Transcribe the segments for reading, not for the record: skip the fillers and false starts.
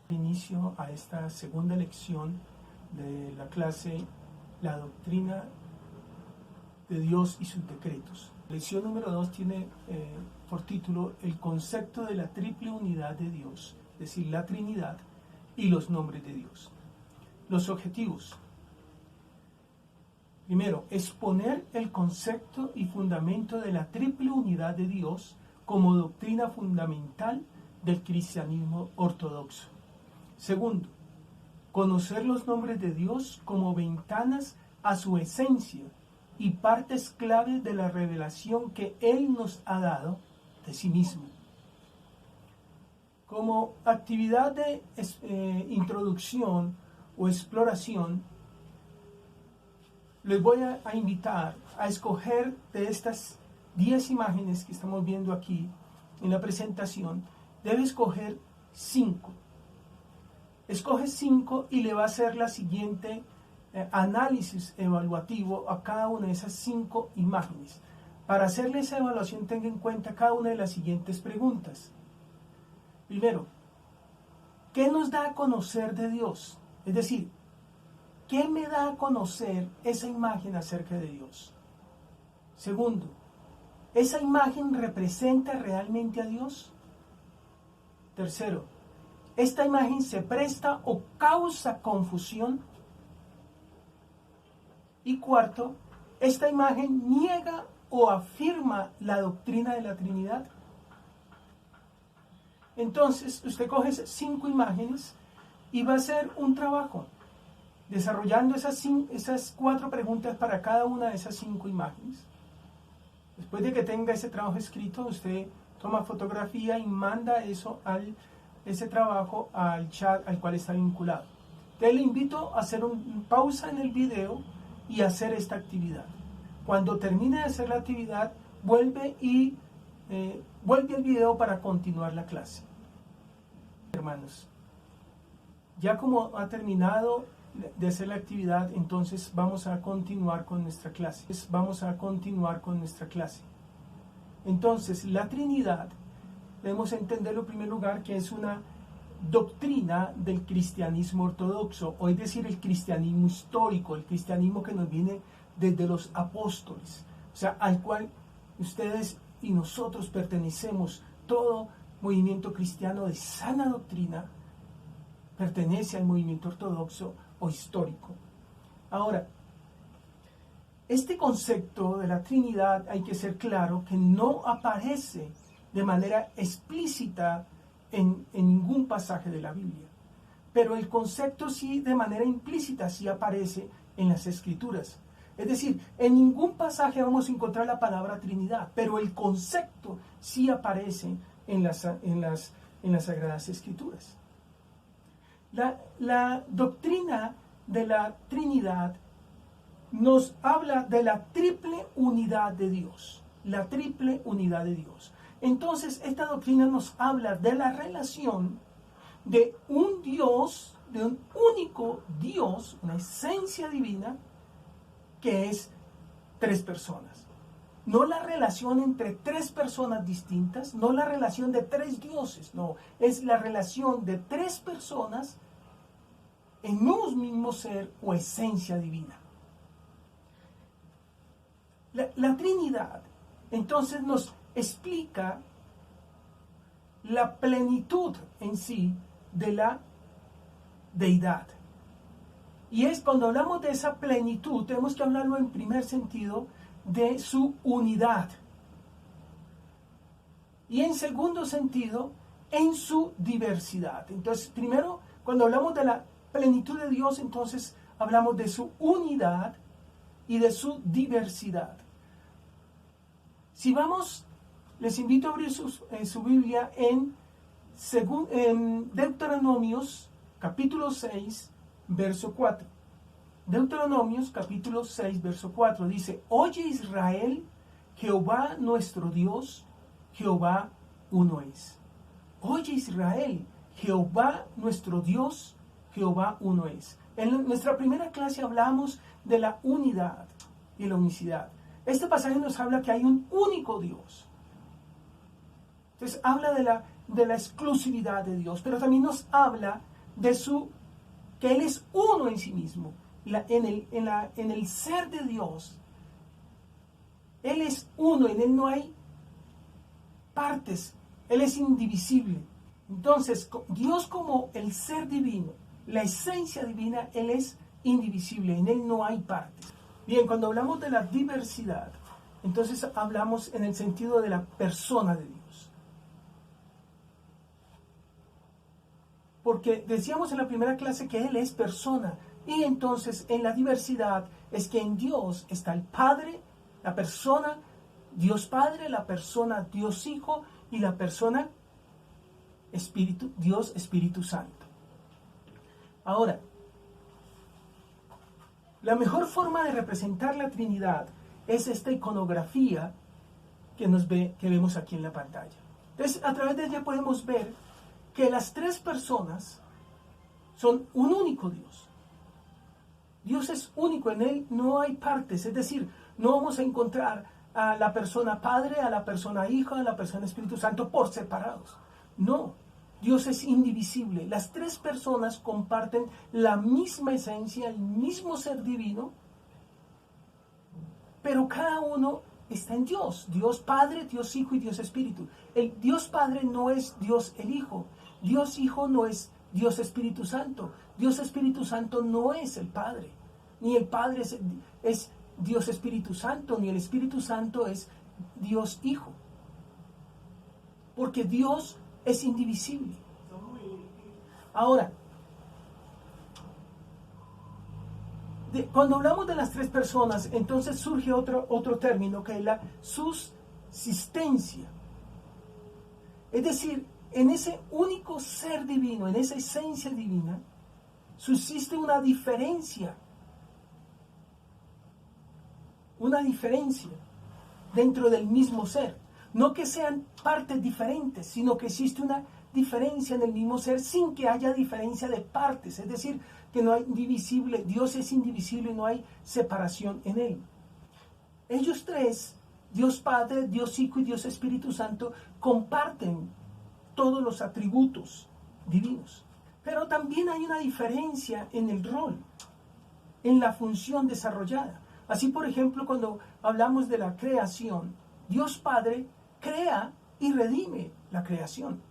Inicio a esta segunda lección de la clase La doctrina de Dios y sus decretos. La lección número 2 tiene por título el concepto de la triple unidad de Dios, es decir, la Trinidad y los nombres de Dios. Los objetivos. Primero, exponer el concepto y fundamento de la triple unidad de Dios como doctrina fundamental del cristianismo ortodoxo. Segundo, conocer los nombres de Dios como ventanas a su esencia y partes claves de la revelación que Él nos ha dado de sí mismo. Como actividad de introducción o exploración, les voy a invitar a escoger de estas 10 imágenes que estamos viendo aquí en la presentación, debe escoger 5. Escoge 5 y le va a hacer la siguiente análisis evaluativo a cada una de esas 5 imágenes. Para hacerle esa evaluación tenga en cuenta cada una de las siguientes preguntas. Primero, ¿qué nos da a conocer de Dios? Es decir, ¿qué me da a conocer esa imagen acerca de Dios? Segundo, ¿esa imagen representa realmente a Dios? Tercero, ¿esta imagen se presta o causa confusión? Y cuarto, ¿esta imagen niega o afirma la doctrina de la Trinidad? Entonces, usted coge esas 5 imágenes y va a hacer un trabajo desarrollando esas 4 preguntas para cada una de esas 5 imágenes. Después de que tenga ese trabajo escrito, usted toma fotografía y manda ese trabajo al chat al cual está vinculado. Te le invito a hacer una pausa en el video y hacer esta actividad. Cuando termine de hacer la actividad, vuelve al video para continuar la clase. Hermanos, ya como ha terminado de hacer la actividad, entonces vamos a continuar con nuestra clase. Entonces, la Trinidad, debemos entenderlo en primer lugar que es una doctrina del cristianismo ortodoxo, o es decir, el cristianismo histórico, el cristianismo que nos viene desde los apóstoles, o sea, al cual ustedes y nosotros pertenecemos. Todo movimiento cristiano de sana doctrina pertenece al movimiento ortodoxo o histórico. Ahora, este concepto de la Trinidad, hay que ser claro que no aparece de manera explícita en ningún pasaje de la Biblia, pero el concepto sí, de manera implícita, sí aparece en las Escrituras. Es decir, en ningún pasaje vamos a encontrar la palabra Trinidad, pero el concepto sí aparece en las Sagradas Escrituras. La doctrina de la Trinidad nos habla de la triple unidad de Dios. La triple unidad de Dios. Entonces, esta doctrina nos habla de la relación de un Dios, de un único Dios, una esencia divina, que es 3 personas. No la relación entre 3 personas distintas, no la relación de 3 dioses, no, es la relación de 3 personas en un mismo ser o esencia divina. La Trinidad, entonces, nos explica la plenitud en sí de la deidad. Y es cuando hablamos de esa plenitud, tenemos que hablarlo en primer sentido de su unidad. Y en segundo sentido, en su diversidad. Entonces, primero, cuando hablamos de la plenitud de Dios, entonces hablamos de su unidad y de su diversidad. Si vamos, les invito a abrir su Biblia en Deuteronomios capítulo 6, verso 4. Deuteronomios capítulo 6, verso 4 dice: Oye Israel, Jehová nuestro Dios, Jehová uno es. Oye Israel, Jehová nuestro Dios, Jehová uno es. En nuestra primera clase hablamos de la unidad y la unicidad. Este pasaje nos habla que hay un único Dios. Entonces habla de la exclusividad de Dios, pero también nos habla que Él es uno en sí mismo, en el ser de Dios. Él es uno, en Él no hay partes, Él es indivisible. Entonces, Dios como el ser divino, la esencia divina, Él es indivisible, en Él no hay partes. Bien, cuando hablamos de la diversidad, entonces hablamos en el sentido de la persona de Dios. Porque decíamos en la primera clase que Él es persona, y entonces en la diversidad es que en Dios está el Padre, la persona Dios Padre, la persona Dios Hijo y la persona Dios Espíritu Santo. Ahora, la mejor forma de representar la Trinidad es esta iconografía que vemos aquí en la pantalla. Entonces, a través de ella podemos ver que las tres personas son un único Dios. Dios es único, en Él no hay partes, es decir, no vamos a encontrar a la persona Padre, a la persona Hijo, a la persona Espíritu Santo por separados. No, Dios es indivisible. Las tres personas comparten la misma esencia, el mismo ser divino, pero cada uno está en Dios. Dios Padre, Dios Hijo y Dios Espíritu. El Dios Padre no es Dios el Hijo. Dios Hijo no es Dios Espíritu Santo. Dios Espíritu Santo no es el Padre. Ni el Padre es Dios Espíritu Santo, ni el Espíritu Santo es Dios Hijo. Porque Dios es indivisible. Ahora, cuando hablamos de las tres personas, entonces surge otro término que es la subsistencia. Es decir, en ese único ser divino, en esa esencia divina, subsiste una diferencia dentro del mismo ser. No que sean partes diferentes, sino que existe una diferencia en el mismo ser sin que haya diferencia de partes. Es decir, que no hay divisible, Dios es indivisible y no hay separación en Él. Ellos tres, Dios Padre, Dios Hijo y Dios Espíritu Santo, comparten todos los atributos divinos. Pero también hay una diferencia en el rol, en la función desarrollada. Así, por ejemplo, cuando hablamos de la creación, Dios Padre crea y redime la creación.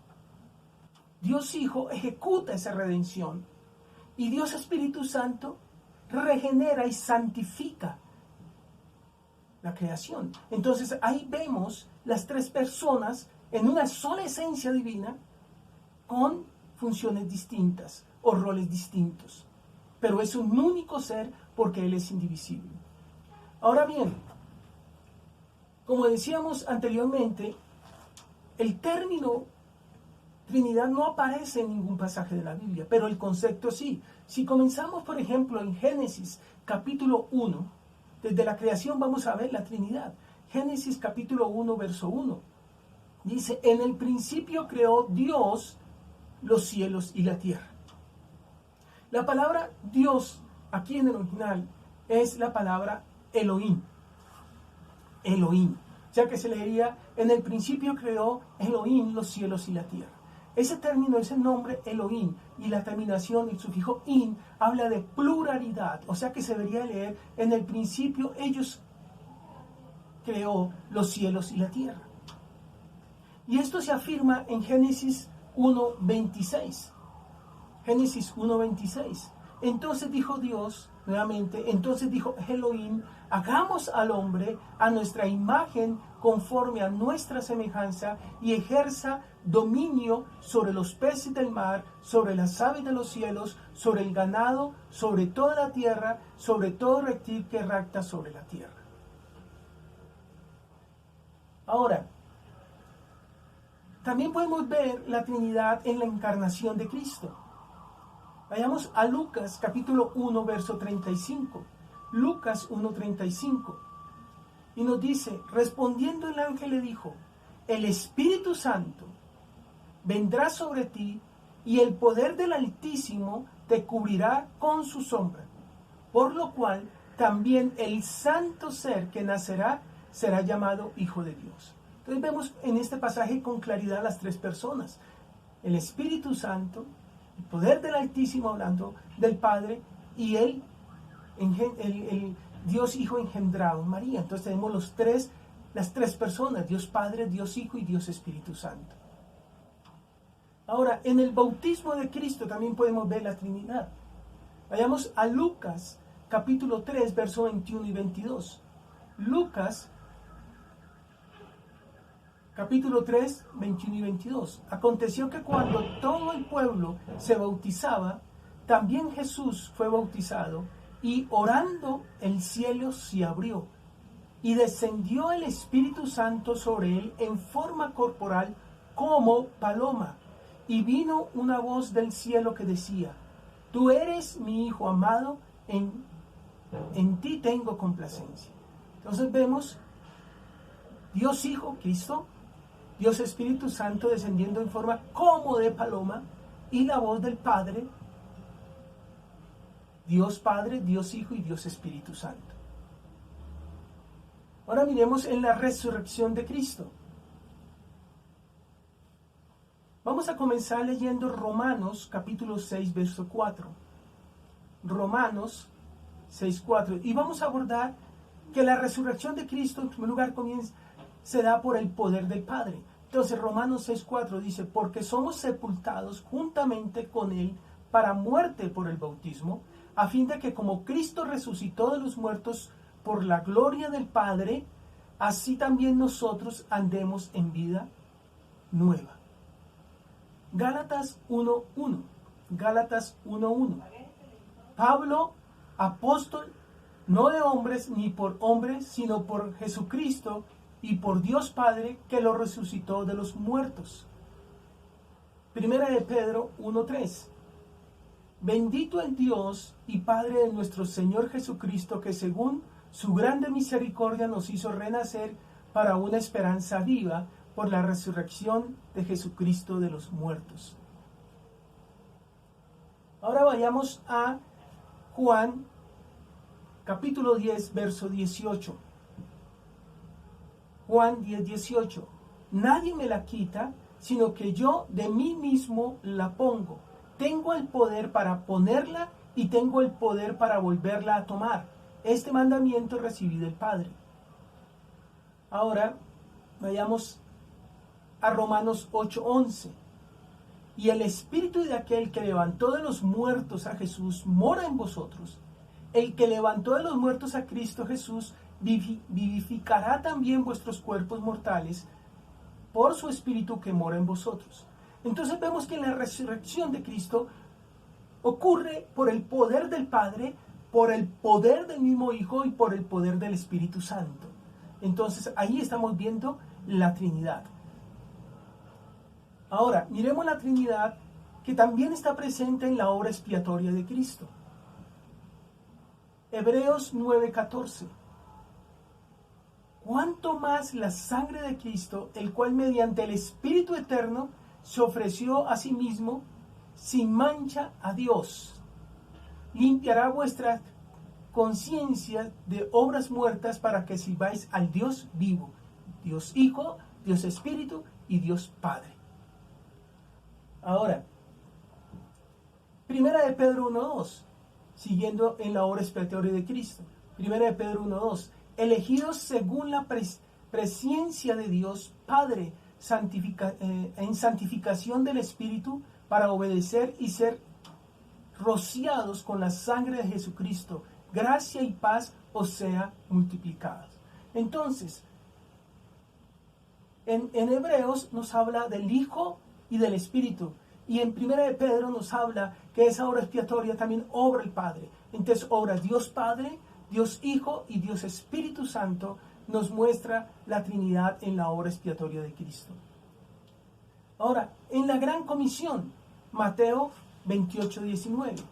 Dios Hijo ejecuta esa redención. Y Dios Espíritu Santo regenera y santifica la creación. Entonces ahí vemos las tres personas en una sola esencia divina con funciones distintas o roles distintos. Pero es un único ser porque Él es indivisible. Ahora bien, como decíamos anteriormente, el término Trinidad no aparece en ningún pasaje de la Biblia, pero el concepto sí. Si comenzamos, por ejemplo, en Génesis capítulo 1, desde la creación vamos a ver la Trinidad. Génesis capítulo 1, verso 1. Dice, en el principio creó Dios los cielos y la tierra. La palabra Dios, aquí en el original, es la palabra Elohim. Elohim. O sea que se leería, en el principio creó Elohim los cielos y la tierra. Ese término, ese nombre Elohim y la terminación, el sufijo in, habla de pluralidad. O sea que se debería leer, en el principio ellos creó los cielos y la tierra. Y esto se afirma en Génesis 1:26. Génesis 1:26. Entonces dijo Dios, nuevamente, entonces dijo Elohim, hagamos al hombre a nuestra imagen conforme a nuestra semejanza y ejerza dominio sobre los peces del mar, sobre las aves de los cielos, sobre el ganado, sobre toda la tierra, sobre todo reptil que racta sobre la tierra. Ahora, también podemos ver la Trinidad en la encarnación de Cristo. Vayamos a Lucas capítulo 1, verso 35. Lucas 1:35. Y nos dice, respondiendo el ángel le dijo, el Espíritu Santo vendrá sobre ti y el poder del Altísimo te cubrirá con su sombra. Por lo cual también el santo ser que nacerá será llamado Hijo de Dios. Entonces vemos en este pasaje con claridad las tres personas. El Espíritu Santo, el poder del Altísimo hablando del Padre, y el Dios Hijo engendrado en María. Entonces tenemos las tres personas, Dios Padre, Dios Hijo y Dios Espíritu Santo. Ahora, en el bautismo de Cristo también podemos ver la Trinidad. Vayamos a Lucas, capítulo 3, versos 21 y 22. Lucas, capítulo 3, 21 y 22. Aconteció que cuando todo el pueblo se bautizaba, también Jesús fue bautizado, y orando el cielo se abrió, y descendió el Espíritu Santo sobre él en forma corporal como paloma. Y vino una voz del cielo que decía: Tú eres mi Hijo amado, en ti tengo complacencia. Entonces vemos Dios Hijo, Cristo, Dios Espíritu Santo descendiendo en forma como de paloma, y la voz del Padre, Dios Padre, Dios Hijo y Dios Espíritu Santo. Ahora miremos en la resurrección de Cristo. Vamos a comenzar leyendo Romanos capítulo 6, verso 4. Romanos 6, 4. Y vamos a abordar que la resurrección de Cristo, en primer lugar, se da por el poder del Padre. Entonces Romanos 6, 4 dice: porque somos sepultados juntamente con Él para muerte por el bautismo, a fin de que como Cristo resucitó de los muertos por la gloria del Padre, así también nosotros andemos en vida nueva. Gálatas 1:1. Gálatas 1:1. Pablo, apóstol, no de hombres ni por hombres, sino por Jesucristo y por Dios Padre, que lo resucitó de los muertos. Primera de Pedro 1:3. Bendito el Dios y Padre de nuestro Señor Jesucristo, que según su grande misericordia nos hizo renacer para una esperanza viva por la resurrección de Jesucristo de los muertos. Ahora vayamos a Juan, capítulo 10, verso 18. Juan 10, 18. Nadie me la quita, sino que yo de mí mismo la pongo. Tengo el poder para ponerla y tengo el poder para volverla a tomar. Este mandamiento recibí del Padre. Ahora vayamos a Romanos 8:11. Y el Espíritu de aquel que levantó de los muertos a Jesús mora en vosotros. El que levantó de los muertos a Cristo Jesús vivificará también vuestros cuerpos mortales por su Espíritu que mora en vosotros. Entonces vemos que la resurrección de Cristo ocurre por el poder del Padre, por el poder del mismo Hijo y por el poder del Espíritu Santo. Entonces ahí estamos viendo la Trinidad. Ahora, miremos la Trinidad que también está presente en la obra expiatoria de Cristo. Hebreos 9:14. Cuánto más la sangre de Cristo, el cual mediante el Espíritu Eterno se ofreció a sí mismo sin mancha a Dios, limpiará vuestra conciencia de obras muertas para que sirváis al Dios vivo, Dios Hijo, Dios Espíritu y Dios Padre. Ahora, Primera de Pedro 1:2, siguiendo en la obra expiatoria de Cristo. Primera de Pedro 1:2, elegidos según la presencia de Dios Padre, en santificación del Espíritu, para obedecer y ser rociados con la sangre de Jesucristo, gracia y paz os sea multiplicadas. Entonces, en Hebreos nos habla del Hijo y del Espíritu, y en Primera de Pedro nos habla que esa obra expiatoria también obra el Padre. Entonces obra Dios Padre, Dios Hijo y Dios Espíritu Santo. Nos muestra la Trinidad en la obra expiatoria de Cristo. Ahora, en la Gran Comisión, Mateo 28:19.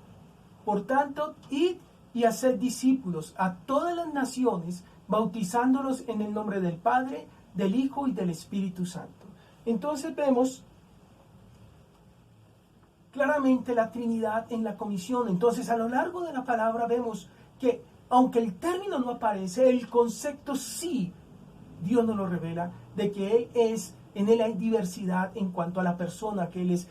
Por tanto, id y haced discípulos a todas las naciones, bautizándolos en el nombre del Padre, del Hijo y del Espíritu Santo. Entonces vemos claramente la Trinidad en la comisión. Entonces, a lo largo de la palabra vemos que, aunque el término no aparece, el concepto sí, Dios nos lo revela, de que en Él hay diversidad en cuanto a la persona, que Él es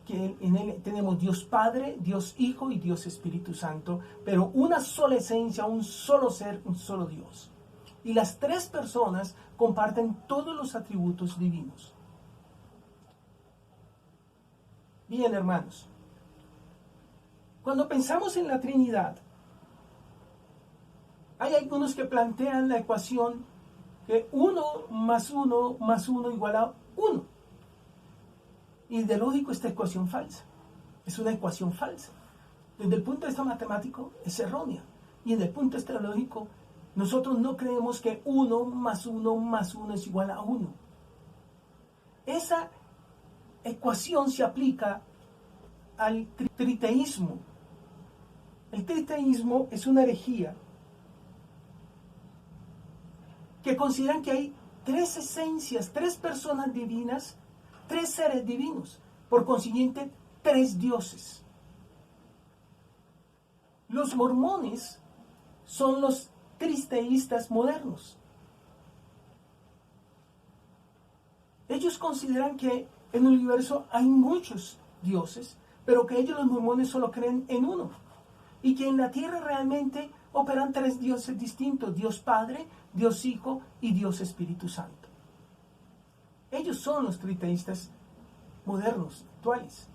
que en Él tenemos Dios Padre, Dios Hijo y Dios Espíritu Santo, pero una sola esencia, un solo ser, un solo Dios. Y las tres personas comparten todos los atributos divinos. Bien, hermanos, cuando pensamos en la Trinidad, hay algunos que plantean la ecuación que 1 más 1 más 1 igual a 1. Y de lógico esta ecuación falsa. Es una ecuación falsa. Desde el punto de vista matemático es errónea. Y desde el punto de vista lógico, nosotros no creemos que 1 más 1 más 1 es igual a 1. Esa ecuación se aplica al triteísmo. El triteísmo es una herejía que consideran que hay tres esencias, tres personas divinas, tres seres divinos, por consiguiente, tres dioses. Los mormones son los tristeístas modernos. Ellos consideran que en el universo hay muchos dioses, pero que ellos los mormones solo creen en uno. Y que en la tierra realmente operan tres dioses distintos: Dios Padre, Dios Hijo y Dios Espíritu Santo. Ellos son los triteístas modernos, actuales.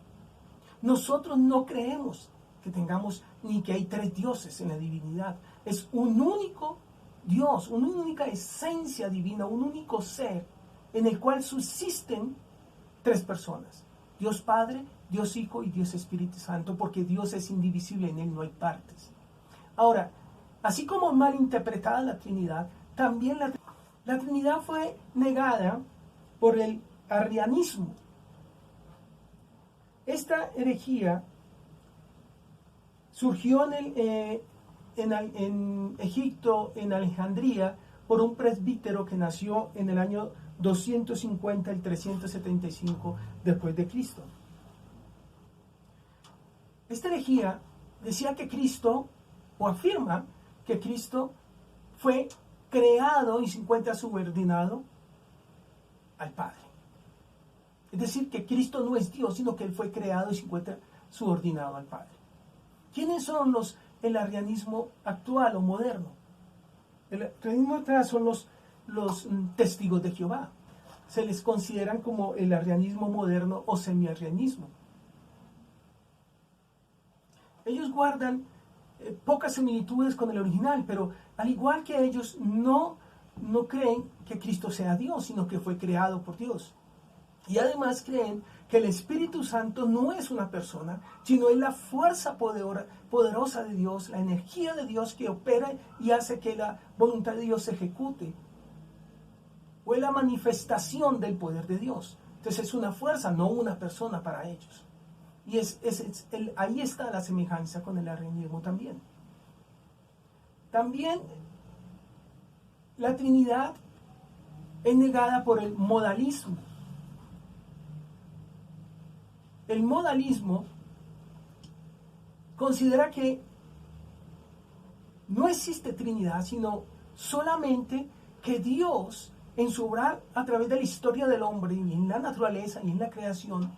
Nosotros no creemos que tengamos ni que hay tres dioses en la divinidad. Es un único Dios, una única esencia divina, un único ser en el cual subsisten tres personas: Dios Padre, Dios Hijo y Dios Espíritu Santo, porque Dios es indivisible, en Él no hay partes. Ahora, así como mal interpretada la Trinidad, también la Trinidad fue negada por el arrianismo. Esta herejía surgió en Egipto, en Alejandría, por un presbítero que nació en el año 250 y 375 después de Cristo. Esta herejía decía que Cristo, o afirma que Cristo fue creado y se encuentra subordinado al Padre. Es decir, que Cristo no es Dios, sino que Él fue creado y se encuentra subordinado al Padre. ¿Quiénes son el arrianismo actual o moderno? El arrianismo actual son los testigos de Jehová. Se les consideran como el arrianismo moderno o semiarrianismo. Ellos guardan pocas similitudes con el original, pero al igual que ellos no creen que Cristo sea Dios, sino que fue creado por Dios. Y además creen que el Espíritu Santo no es una persona, sino es la fuerza poderosa de Dios, la energía de Dios que opera y hace que la voluntad de Dios se ejecute. O es la manifestación del poder de Dios. Entonces es una fuerza, no una persona para ellos. Y ahí está la semejanza con el arrianismo también. También la Trinidad es negada por el modalismo. El modalismo considera que no existe Trinidad, sino solamente que Dios, en su obrar a través de la historia del hombre y en la naturaleza y en la creación,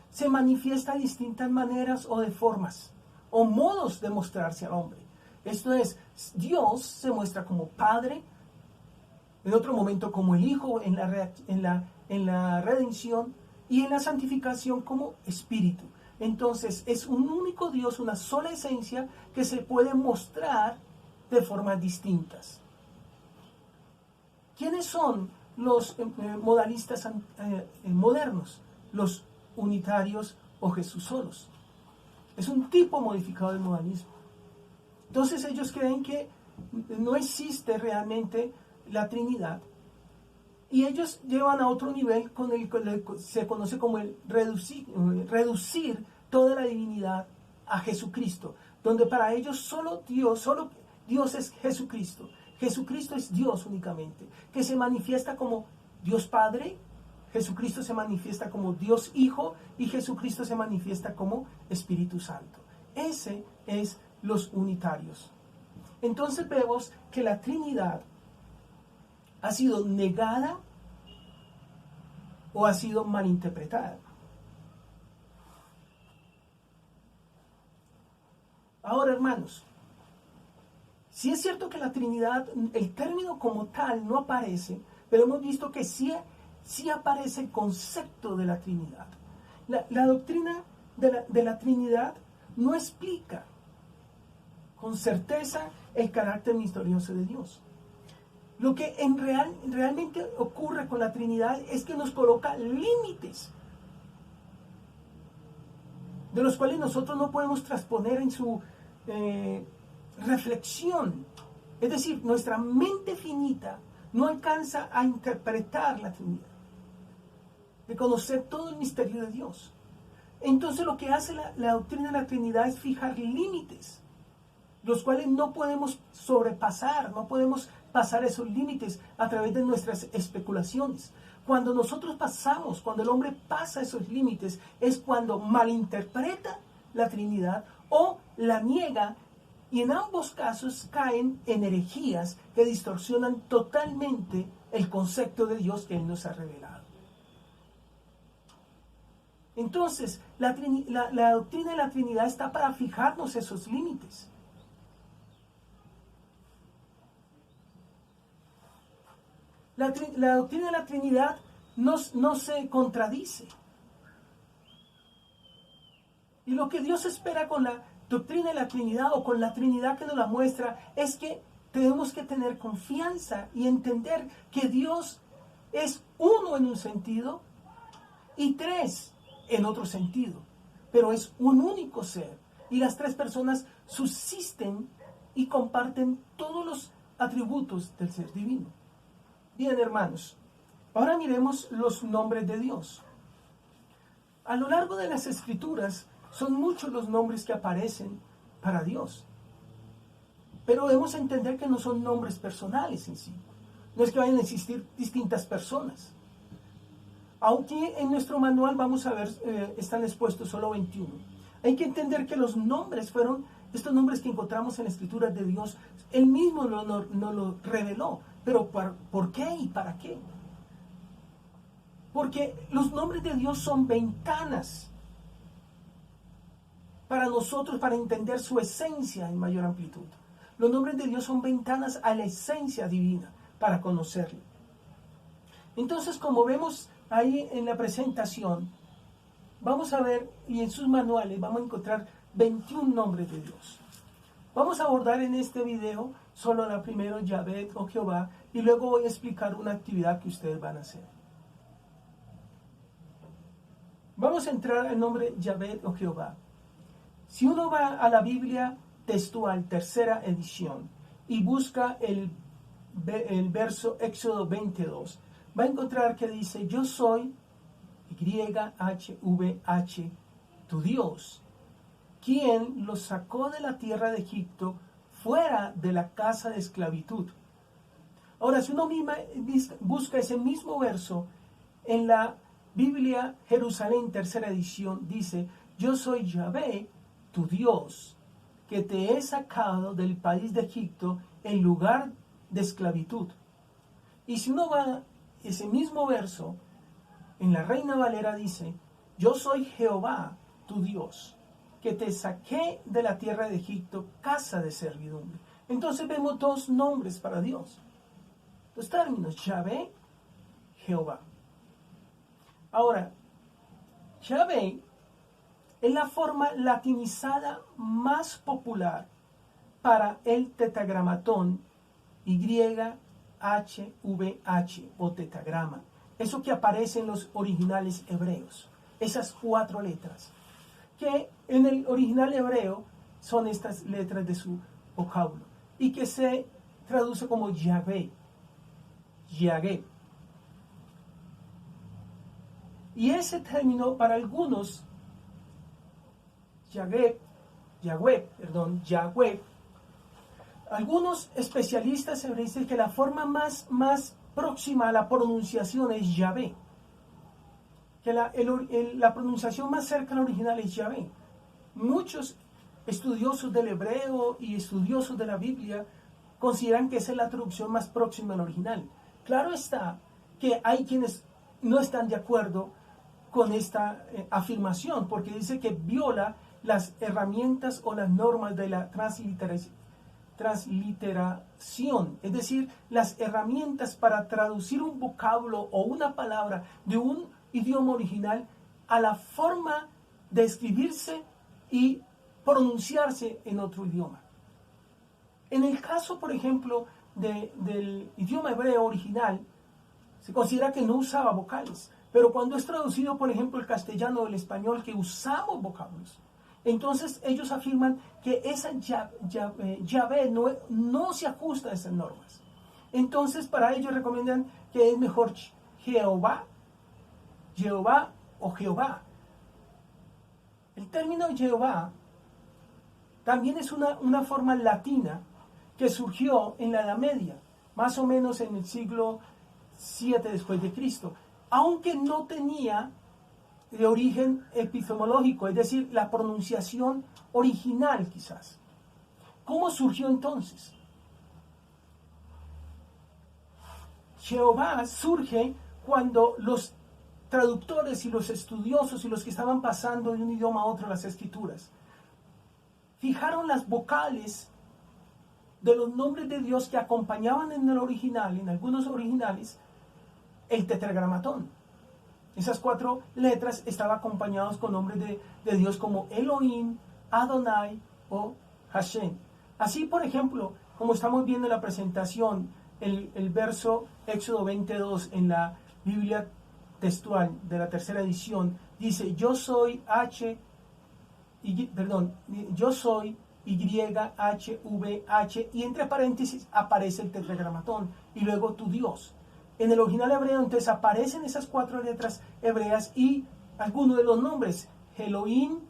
se manifiesta de distintas maneras o de formas o modos de mostrarse al hombre. Esto es, Dios se muestra como Padre, en otro momento como el Hijo en la redención, y en la santificación como Espíritu. Entonces es un único Dios, una sola esencia que se puede mostrar de formas distintas. ¿Quiénes son los modalistas modernos? Los unitarios o Jesús solos. Es un tipo modificado del modalismo. Entonces ellos creen que no existe realmente la Trinidad. Y ellos llevan a otro nivel con el que se conoce como el reducir toda la divinidad a Jesucristo, donde para ellos solo Dios es Jesucristo. Jesucristo es Dios únicamente, que se manifiesta como Dios Padre, Jesucristo se manifiesta como Dios Hijo y Jesucristo se manifiesta como Espíritu Santo. Ese es los unitarios. Entonces vemos que la Trinidad ha sido negada o ha sido malinterpretada. Ahora, hermanos, si es cierto que la Trinidad, el término como tal no aparece, pero hemos visto que sí aparece el concepto de la Trinidad. La doctrina de la Trinidad no explica con certeza el carácter misterioso de Dios. Lo que realmente ocurre con la Trinidad es que nos coloca límites de los cuales nosotros no podemos transponer en su reflexión. Es decir, nuestra mente finita no alcanza a interpretar la Trinidad, de conocer todo el misterio de Dios. Entonces lo que hace la doctrina de la Trinidad es fijar límites, los cuales no podemos sobrepasar, no podemos pasar esos límites a través de nuestras especulaciones. Cuando cuando el hombre pasa esos límites, es cuando malinterpreta la Trinidad o la niega, y en ambos casos caen en herejías que distorsionan totalmente el concepto de Dios que Él nos ha revelado. Entonces, la doctrina de la Trinidad está para fijarnos esos límites. La doctrina de la Trinidad no se contradice. Y lo que Dios espera con la doctrina de la Trinidad o con la Trinidad que nos la muestra es que tenemos que tener confianza y entender que Dios es uno en un sentido y tres en otro sentido, pero es un único ser y las tres personas subsisten y comparten todos los atributos del ser divino. Bien, hermanos, ahora miremos los nombres de Dios. A lo largo de las Escrituras son muchos los nombres que aparecen para Dios, pero debemos entender que no son nombres personales en sí. No es que vayan a existir distintas personas. Aunque en nuestro manual vamos a ver, están expuestos solo 21. Hay que entender que los nombres fueron, estos nombres que encontramos en la Escritura de Dios, Él mismo nos lo reveló. Pero ¿por qué y para qué? Porque los nombres de Dios son ventanas para nosotros, para entender su esencia en mayor amplitud. Los nombres de Dios son ventanas a la esencia divina para conocerle. Entonces, como vemos ahí en la presentación, vamos a ver, y en sus manuales vamos a encontrar 21 nombres de Dios. Vamos a abordar en este video solo la primero, Yahvé o Jehová, y luego voy a explicar una actividad que ustedes van a hacer. Vamos a entrar al nombre Yahvé o Jehová. Si uno va a la Biblia textual, tercera edición, y busca el verso Éxodo 22, va a encontrar que dice: yo soy YHVH, tu Dios, quien los sacó de la tierra de Egipto, fuera de la casa de esclavitud. Ahora, si uno misma busca ese mismo verso en la Biblia Jerusalén, tercera edición, dice: yo soy Yahvé, tu Dios, que te he sacado del país de Egipto en lugar de esclavitud. Y si uno va ese mismo verso en la Reina Valera, dice: yo soy Jehová, tu Dios, que te saqué de la tierra de Egipto, casa de servidumbre. Entonces vemos dos nombres para Dios, dos términos: Yahvé, Jehová. Ahora, Yahvé es la forma latinizada más popular para el tetragramatón YHVH o tetragrama. Eso que aparece en los originales hebreos, esas 4 letras, que en el original hebreo son estas letras de su vocablo y que se traduce como Yahvé, Yahvé. Y ese término para algunos, Yahvé, algunos especialistas hebreos dicen que la forma más próxima a la pronunciación es Yahvé, que la pronunciación más cercana al original es Yahvé. Muchos estudiosos del hebreo y estudiosos de la Biblia consideran que esa es la traducción más próxima al original. Claro está que hay quienes no están de acuerdo con esta afirmación, porque dice que viola las herramientas o las normas de la transliteración, es decir, las herramientas para traducir un vocablo o una palabra de un idioma original a la forma de escribirse y pronunciarse en otro idioma. En el caso, por ejemplo, del idioma hebreo original, se considera que no usaba vocales, pero cuando es traducido, por ejemplo, el castellano o el español, que usamos vocablos, entonces ellos afirman que esa Yahvé no se ajusta a esas normas. Entonces para ellos recomiendan que es mejor Jehová o Jehová. El término Jehová también es una forma latina que surgió en la Edad Media, más o menos en el siglo VII después de Cristo, aunque no tenía de origen epistemológico, es decir, la pronunciación original quizás. ¿Cómo surgió entonces? Jehová surge cuando los traductores y los estudiosos y los que estaban pasando de un idioma a otro las escrituras fijaron las vocales de los nombres de Dios que acompañaban en el original, en algunos originales, el tetragramatón. Esas 4 letras estaban acompañadas con nombres de Dios como Elohim, Adonai o Hashem. Así, por ejemplo, como estamos viendo en la presentación, el verso Éxodo 22 en la Biblia textual de la tercera edición, dice, yo soy YHVH, y entre paréntesis aparece el tetragramatón, y luego tu Dios. En el original hebreo entonces aparecen esas 4 letras hebreas y algunos de los nombres, Elohim,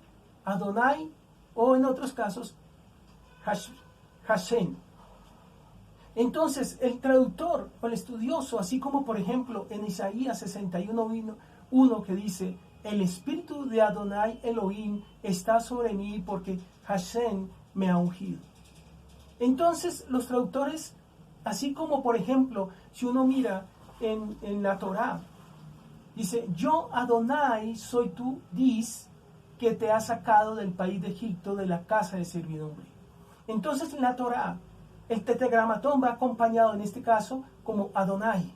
Adonai o en otros casos Hashem. Entonces el traductor o el estudioso, así como por ejemplo en Isaías 61:1 que dice, el espíritu de Adonai Elohim está sobre mí porque Hashem me ha ungido. Entonces los traductores, así como por ejemplo si uno mira en la Torá, dice, yo Adonai soy tu Dis que te ha sacado del país de Egipto, de la casa de servidumbre. Entonces en la Torá el tetragramatón va acompañado en este caso como Adonai.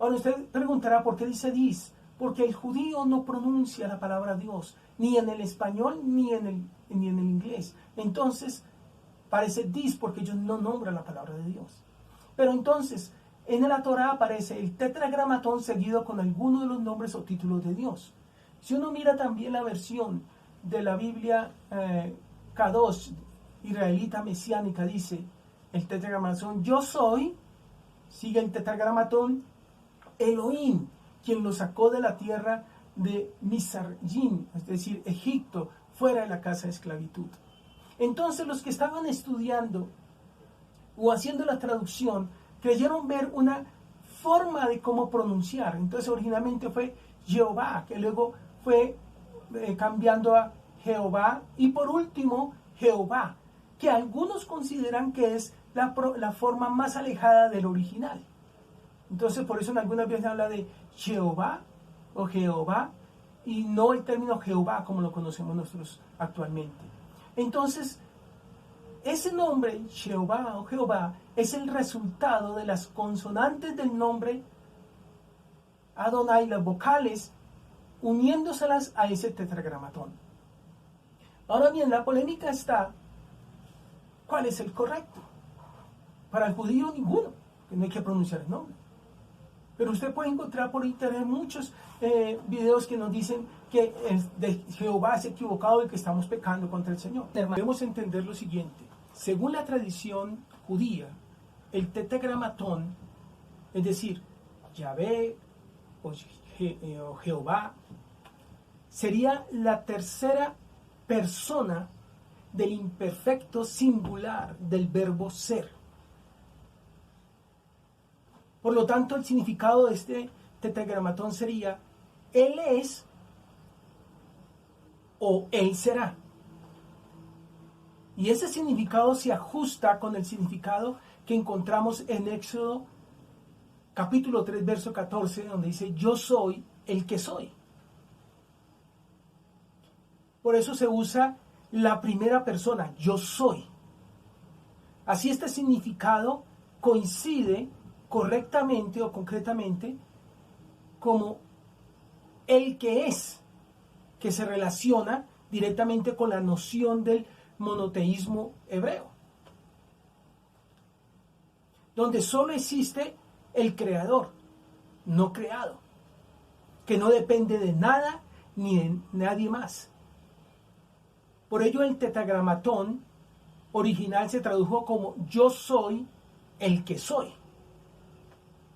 Ahora usted preguntará por qué dice Dis, porque el judío no pronuncia la palabra Dios ni en el español ni en el inglés. Entonces parece Dis porque ellos no nombran la palabra de Dios. Pero entonces en la Torá aparece el tetragramatón seguido con alguno de los nombres o títulos de Dios. Si uno mira también la versión de la Biblia Kadosh, israelita mesiánica, dice el tetragramatón, yo soy, sigue el tetragramatón, Elohim, quien lo sacó de la tierra de Misarjim, es decir, Egipto, fuera de la casa de esclavitud. Entonces los que estaban estudiando o haciendo la traducción creyeron ver una forma de cómo pronunciar. Entonces originalmente fue Jehová, que luego fue cambiando a Jehová, y por último Jehová, que algunos consideran que es la forma más alejada del original. Entonces por eso en algunas veces habla de Jehová o Jehová y no el término Jehová como lo conocemos nosotros actualmente. Entonces ese nombre Jehová o Jehová es el resultado de las consonantes del nombre Adonai, las vocales, uniéndoselas a ese tetragramatón. Ahora bien, la polémica está, ¿cuál es el correcto? Para el judío ninguno, que no hay que pronunciar el nombre. Pero usted puede encontrar por internet muchos videos que nos dicen que de Jehová es equivocado y que estamos pecando contra el Señor. Debemos entender lo siguiente. Según la tradición judía, el tetragramatón, es decir, Yahvé o Jehová, sería la tercera persona del imperfecto singular del verbo ser. Por lo tanto, el significado de este tetragramatón sería, Él es o Él será. Y ese significado se ajusta con el significado que encontramos en Éxodo capítulo 3, verso 14, donde dice, yo soy el que soy. Por eso se usa la primera persona, yo soy. Así este significado coincide correctamente o concretamente como el que es, que se relaciona directamente con la noción del monoteísmo hebreo, donde solo existe el creador, no creado, que no depende de nada ni de nadie más. Por ello el tetragramatón original se tradujo como yo soy el que soy,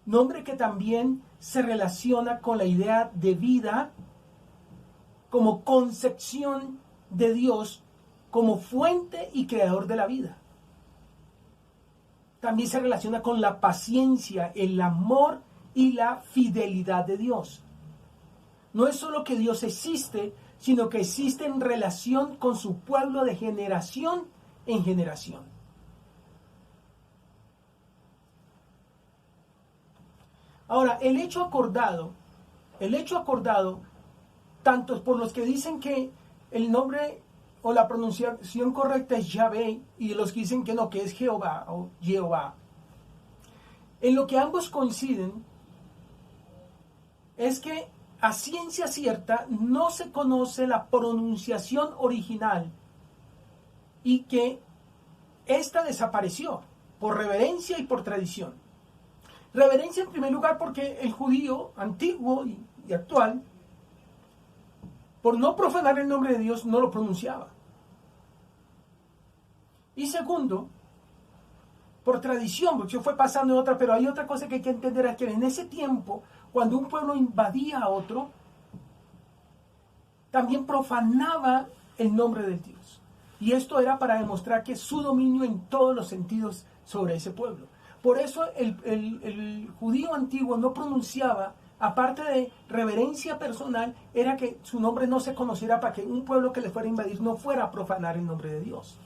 nombre que también se relaciona con la idea de vida como concepción de Dios como fuente y creador de la vida. También se relaciona con la paciencia, el amor y la fidelidad de Dios. No es solo que Dios existe, sino que existe en relación con su pueblo de generación en generación. Ahora, el hecho acordado, tanto por los que dicen que el nombre o la pronunciación correcta es Yahvé y los que dicen que no, que es Jehová o Jehová, en lo que ambos coinciden es que a ciencia cierta no se conoce la pronunciación original y que ésta desapareció por reverencia y por tradición. Reverencia en primer lugar porque el judío antiguo y actual, por no profanar el nombre de Dios, no lo pronunciaba. Y segundo, por tradición, porque eso fue pasando en otra, pero hay otra cosa que hay que entender, es que en ese tiempo, cuando un pueblo invadía a otro, también profanaba el nombre de Dios. Y esto era para demostrar que su dominio en todos los sentidos sobre ese pueblo. Por eso el judío antiguo no pronunciaba, aparte de reverencia personal, era que su nombre no se conociera para que un pueblo que le fuera a invadir no fuera a profanar el nombre de Dios.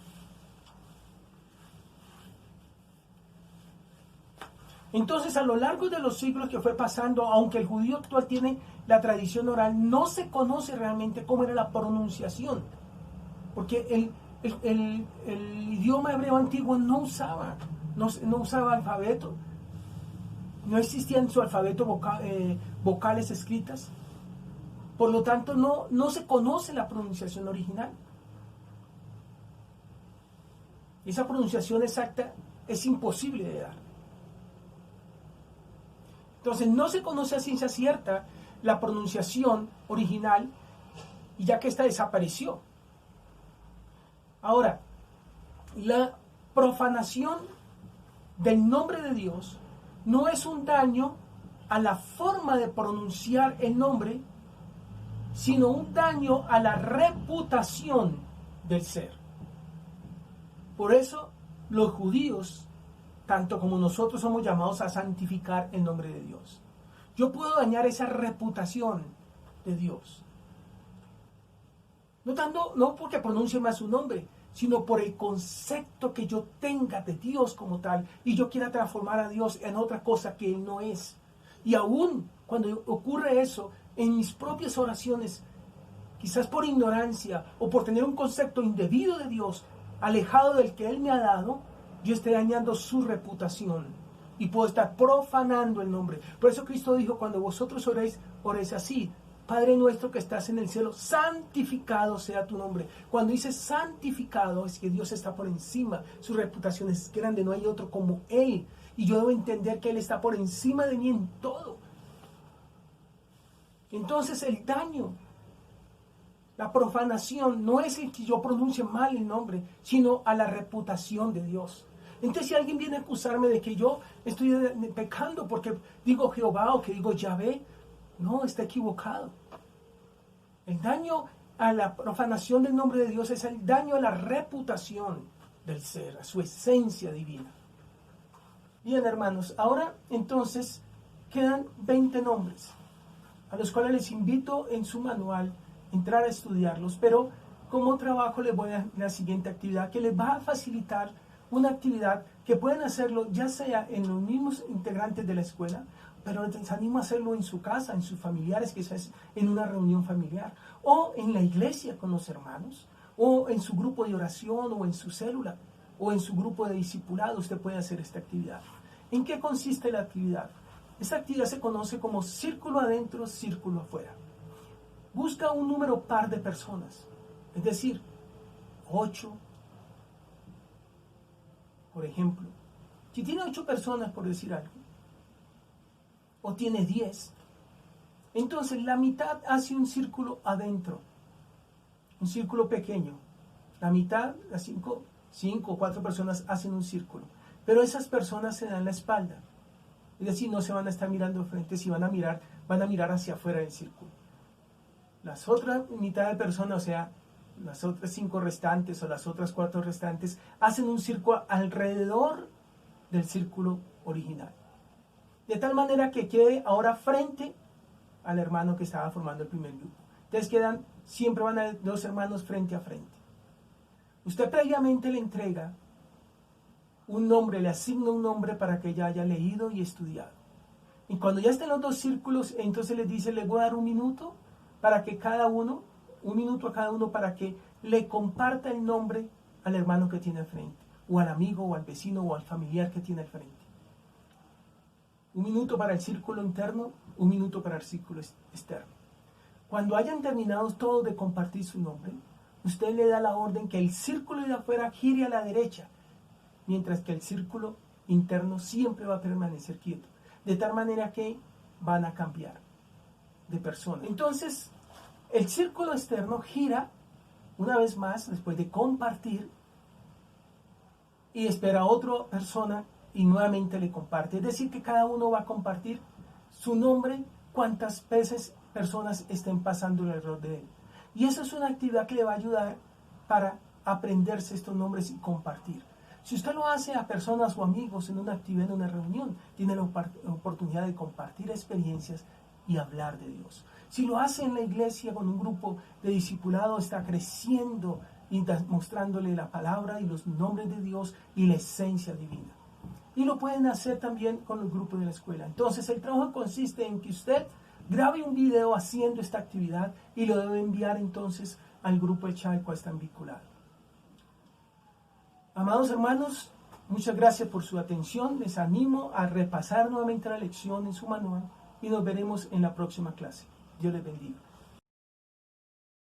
Entonces, a lo largo de los siglos que fue pasando, aunque el judío actual tiene la tradición oral, no se conoce realmente cómo era la pronunciación. Porque el idioma hebreo antiguo no usaba alfabeto. No existía en su alfabeto vocales escritas. Por lo tanto, no se conoce la pronunciación original. Esa pronunciación exacta es imposible de dar. Entonces no se conoce a ciencia cierta la pronunciación original, y ya que esta desapareció. Ahora, la profanación del nombre de Dios no es un daño a la forma de pronunciar el nombre, sino un daño a la reputación del ser. Por eso los judíos, tanto como nosotros, somos llamados a santificar el nombre de Dios. Yo puedo dañar esa reputación de Dios. No porque pronuncie más su nombre, sino por el concepto que yo tenga de Dios como tal, y yo quiera transformar a Dios en otra cosa que Él no es. Y aún cuando ocurre eso, en mis propias oraciones, quizás por ignorancia o por tener un concepto indebido de Dios, alejado del que Él me ha dado, yo estoy dañando su reputación y puedo estar profanando el nombre. Por eso Cristo dijo, cuando vosotros oréis así: Padre nuestro que estás en el cielo, santificado sea tu nombre. Cuando dice santificado, es que Dios está por encima, su reputación es grande, no hay otro como Él. Y yo debo entender que Él está por encima de mí en todo. Entonces el daño, la profanación, no es el que yo pronuncie mal el nombre, sino a la reputación de Dios. Entonces, si alguien viene a acusarme de que yo estoy pecando porque digo Jehová o que digo Yahvé, no, está equivocado. El daño a la profanación del nombre de Dios es el daño a la reputación del ser, a su esencia divina. Bien, hermanos, ahora entonces quedan 20 nombres, a los cuales les invito en su manual a entrar a estudiarlos, pero como trabajo les voy a dar la siguiente actividad que les va a facilitar una actividad que pueden hacerlo ya sea en los mismos integrantes de la escuela pero les animo a hacerlo en su casa, en sus familiares, quizás en una reunión familiar, o en la iglesia con los hermanos, o en su grupo de oración, o en su célula, o en su grupo de discipulado. Usted puede hacer esta actividad. ¿En qué consiste la actividad? Esta actividad se conoce como círculo adentro, círculo afuera. Busca un número par de personas, es decir, 8, por ejemplo. Si tiene 8 personas, por decir algo, o tiene 10, entonces la mitad hace un círculo adentro, un círculo pequeño. La mitad, las 5 o 4 personas hacen un círculo, pero esas personas se dan la espalda. Es decir, no se van a estar mirando frente, si van a mirar hacia afuera del círculo. Las otras mitad de personas, o sea, las otras 5 restantes o las otras 4 restantes, hacen un círculo alrededor del círculo original. De tal manera que quede ahora frente al hermano que estaba formando el primer grupo. Entonces siempre van a haber 2 hermanos frente a frente. Usted previamente le entrega un nombre, le asigna un nombre para que ella haya leído y estudiado. Y cuando ya estén los 2 círculos, entonces les dice, le voy a dar un minuto para que un minuto a cada uno para que le comparta el nombre al hermano que tiene al frente, o al amigo, o al vecino, o al familiar que tiene al frente. Un minuto para el círculo interno, un minuto para el círculo externo. Cuando hayan terminado todos de compartir su nombre, usted le da la orden que el círculo de afuera gire a la derecha, mientras que el círculo interno siempre va a permanecer quieto, de tal manera que van a cambiar de persona. Entonces, el círculo externo gira una vez más después de compartir y espera a otra persona y nuevamente le comparte. Es decir, que cada uno va a compartir su nombre cuantas veces personas estén pasando alrededor de él. Y eso es una actividad que le va a ayudar para aprenderse estos nombres y compartir. Si usted lo hace a personas o amigos en una actividad, en una reunión, tiene la oportunidad de compartir experiencias y hablar de Dios. Si lo hace en la iglesia con un grupo de discipulado, está creciendo y mostrándole la palabra y los nombres de Dios y la esencia divina. Y lo pueden hacer también con los grupos de la escuela. Entonces el trabajo consiste en que usted grabe un video haciendo esta actividad y lo debe enviar entonces al grupo de chat al cual están vinculados. Amados hermanos, muchas gracias por su atención. Les animo a repasar nuevamente la lección en su manual y nos veremos en la próxima clase. Dios les bendiga.